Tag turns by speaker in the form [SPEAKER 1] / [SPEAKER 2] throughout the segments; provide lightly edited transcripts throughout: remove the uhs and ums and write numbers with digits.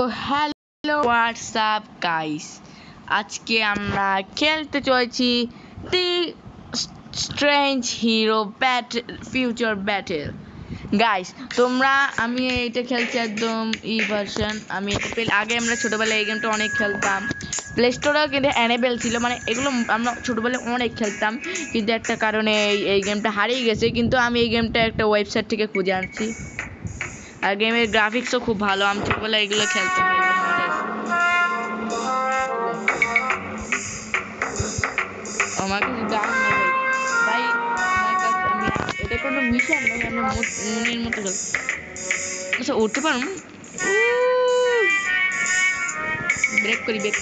[SPEAKER 1] তো hello WhatsApp guys, আজকে আমরা খেলতে চলেছি the strange hero future battle. Guys তোমরা, আমি এইটা খেলছি একদম ভার্সন। আমি এটা আগে আমরা ছোটোবেলায় এই গেমটা অনেক খেলতাম, প্লে স্টোরেও কিন্তু অ্যানেবেল ছিল, মানে এগুলো আমরা ছোটোবেলায় অনেক খেলতাম, কিন্তু একটা কারণে এই গেমটা হারিয়ে গেছে। কিন্তু আমি এই গেমটা একটা ওয়েবসাইট থেকে খুঁজে আনছি, আর গেমের গ্রাফিক্সও খুব ভালো। আমি ছোটবেলায় এগুলো খেলতাম, আমার কাছে দাম না ভাই। ভাই আমার কাছে, আমি এটা কোনো মিশন নয়, আমি মনের মতো খেল। আচ্ছা উঠতে পারো, ব্রেক করি ব্রেক।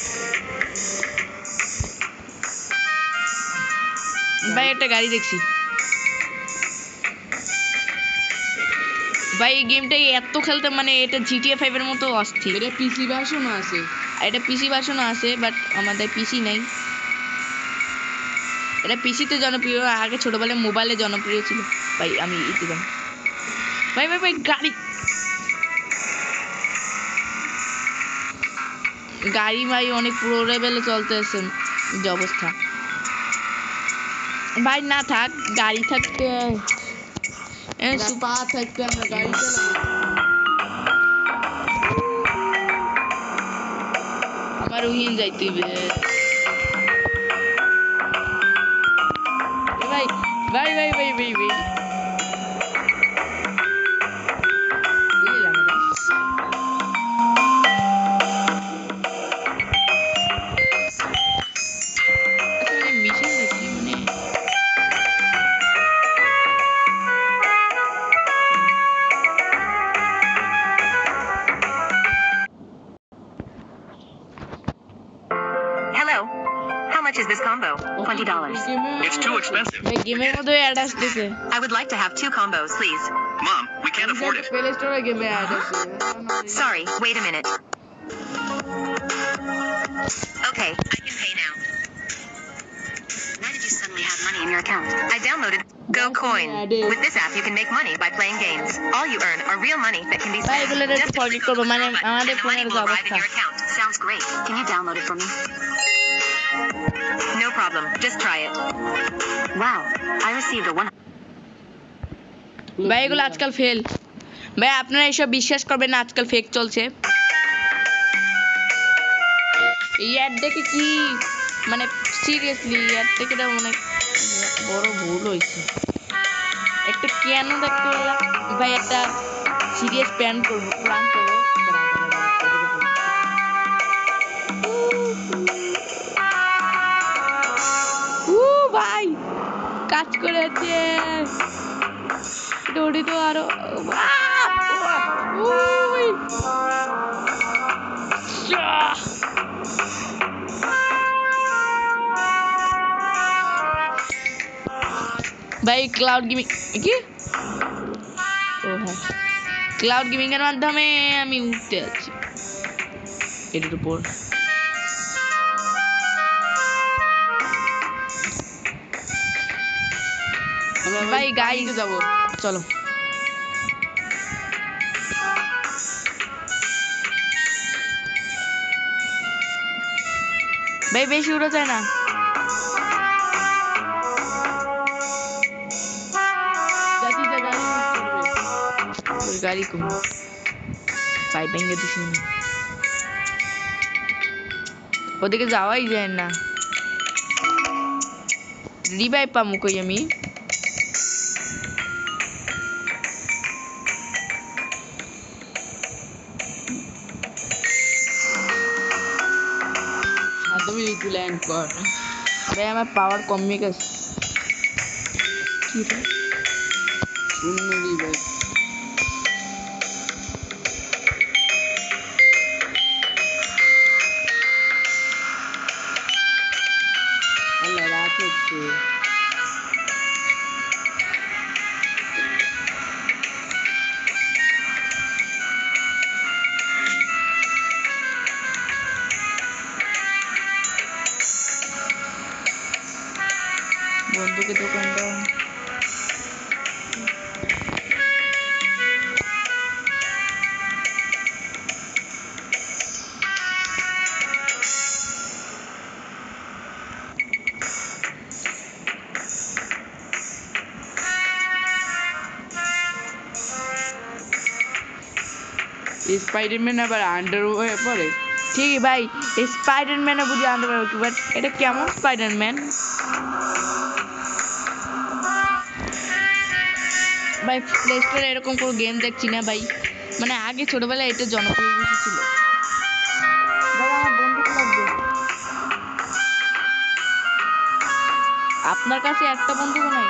[SPEAKER 1] ভাই একটা গাড়ি দেখছি ভাই। এই গেমটা এত খেলতে, মানে এটা GTA 5 এর মতো অস্থির।
[SPEAKER 2] এটা পিসি ভার্সনও আছে,
[SPEAKER 1] এটা পিসি ভার্সনও আছে, বাট আমাদের পিসি নেই। এটা পিসিতে জনপ্রিয়, আগে ছোটবেলায় মোবাইলে জনপ্রিয় ছিল। ভাই আমি ইতিবান ভাই ভাই ভাই গাড়ি ভাই অনেক প্রো লেভেলে চলতেছে যে অবস্থা। ভাই না থাক, গাড়ি থাকতে
[SPEAKER 2] পা থাকতে আমরা গাড়ি চালাবো।
[SPEAKER 1] আমার উইন যাইতে ভাই ভাই ভাই ভাই ভাই ভাই মিশন নাকি, মানে
[SPEAKER 3] Hello. How much is this combo? $20.
[SPEAKER 4] It's too expensive.
[SPEAKER 1] ভাই গেমের মধ্যে অ্যাড আসতেছে।
[SPEAKER 3] I would like to have 2 combos, please.
[SPEAKER 4] Mom, we can't afford it.
[SPEAKER 1] Play স্টোরে গেমে অ্যাড আছে।
[SPEAKER 3] Sorry, wait a minute. Okay, I can pay now. Why did you suddenly have money in your account? I downloaded GoCoin. With this app, you can make money by playing games. All you earn are real money that can be
[SPEAKER 1] ভাই
[SPEAKER 3] spent.
[SPEAKER 1] এগুলো একটু
[SPEAKER 3] Just
[SPEAKER 1] forget
[SPEAKER 3] click
[SPEAKER 1] করবো,
[SPEAKER 3] on the
[SPEAKER 1] মানে
[SPEAKER 3] button
[SPEAKER 1] আমাদের
[SPEAKER 3] and the money
[SPEAKER 1] ফোনের
[SPEAKER 3] will arrive in
[SPEAKER 1] অবস্থা।
[SPEAKER 3] your account. Sounds great. Can you download it for me? No problem. Just try it. Wow, I received a 1.
[SPEAKER 1] ভাই এগুলো আজকাল fail. ভাই আপনারা এসব বিশ্বাস করবেন না, আজকাল ফেক চলছে। এই অ্যাড দেখে কি, মানে সিরিয়াসলি অ্যাড থেকে অনেক বড় ভুল হয়েছে। একটা কেন দেখতে পেলাম ভাই, একটা সিরিয়াস প্ল্যান করবো ভাই, কাজ করেছে দৌড়ি তো আরো ভাই ক্লাউড গেমিং কি, ও হ্যাঁ, ক্লাউড গেমিং এর মাধ্যমে আমি উঠতে যাচ্ছি এটার উপর। ভাই গাইস
[SPEAKER 2] যাবো,
[SPEAKER 1] চলো। ভাই বেশি উড়া যায় না, গাড়ি কম পাই ভেঙে দিস, ওদিকে যাওয়াই যায় না। রিভাইভ পামু কই আমি?
[SPEAKER 2] ল্যান্ড কর
[SPEAKER 1] ভাই আমার পাওয়ার কমে গেছে। কি রে
[SPEAKER 2] শূন্য রিভাইভ। আল্লাহ রাত হচ্ছে।
[SPEAKER 1] বন্ধুকে দোকানটা
[SPEAKER 2] স্পাইডারম্যান আবার আন্ডারওয়্যার পরে
[SPEAKER 1] ঠিকই ভাই, স্পাইডারম্যানে বুঝি আনতে পারবো কি, বাট এটা কেমন স্পাইডারম্যান ভাই? প্লে স্টোরে এরকম কোনো গেম দেখছি না ভাই, মানে আগে ছোটবেলায় এটা জনপ্রিয় বেশি ছিল। ভাই আমার বন্ধুকে লাগবে। আপনার কাছে একটা বন্ধুও নাই?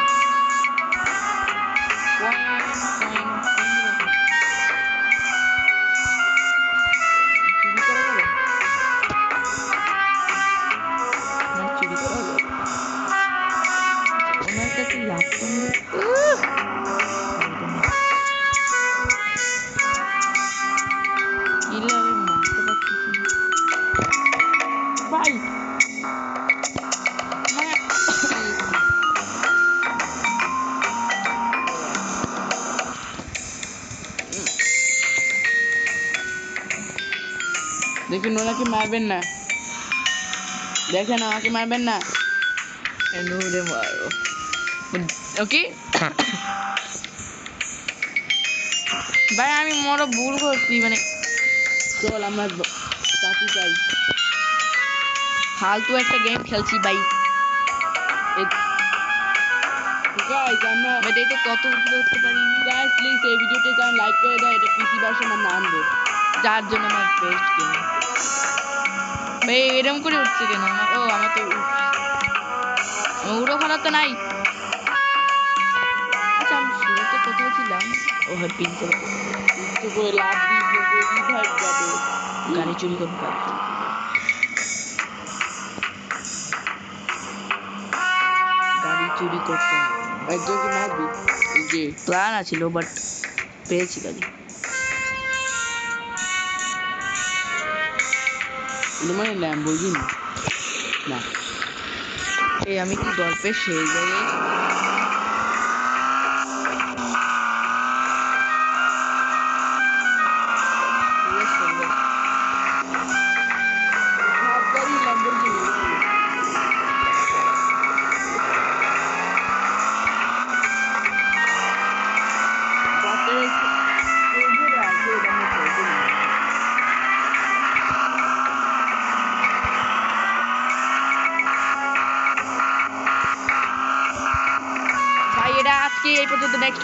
[SPEAKER 1] চুরি করা যাবে? না, চুরি করা যাবে। ওনার কাছে ল্যাপটপ কিলারে মারতে পারতেছি না। ভাই হ্যাঁ,
[SPEAKER 2] দেখুন ওনাকে মারবেন না, দেখেন আমাকে মারবেন না।
[SPEAKER 1] নুরে মারো। ওকে ভাই আমি বড় ভুল করছি, মানে
[SPEAKER 2] চল আমরা চাকরি চাই।
[SPEAKER 1] ফালতু একটা গেম খেলছি ভাই।
[SPEAKER 2] গাইস আমরা
[SPEAKER 1] বাট এটা কত উপরে উঠতে পারি,
[SPEAKER 2] গাইস প্লিজ এই ভিডিওতে যান লাইক করে দাও, এটা পিসি ভার্সন আমরা আনবো।
[SPEAKER 1] যার জন্য আমার বেস্ট গেম। ভাই এরকম করে উঠছে কেন? ও আমার তো উড়োখানা তো নাই। আচ্ছা আমি শুরুতে কোথায় ছিলাম? ও হয় পিনতে
[SPEAKER 2] তো করে লাভ দিয়ে রিভাইভ যাবে।
[SPEAKER 1] গাড়ি চুরি করবো, গাড়ি চুরি করতে হবে।
[SPEAKER 2] একজনকে মারবি এই যে
[SPEAKER 1] প্ল্যান আছিল বাট পেয়েছি গাড়ি।
[SPEAKER 2] এটা মানে ল্যাম্বরগিনি না।
[SPEAKER 1] এই আমি কি গল্পের সেই জায়গায়
[SPEAKER 2] সরকারি ল্যাম্বরগিনি বাটের কোজে আছে এটা আমি খেলতে না।
[SPEAKER 1] ভাই এটা আজকে এই পর্যন্ত, নেক্সট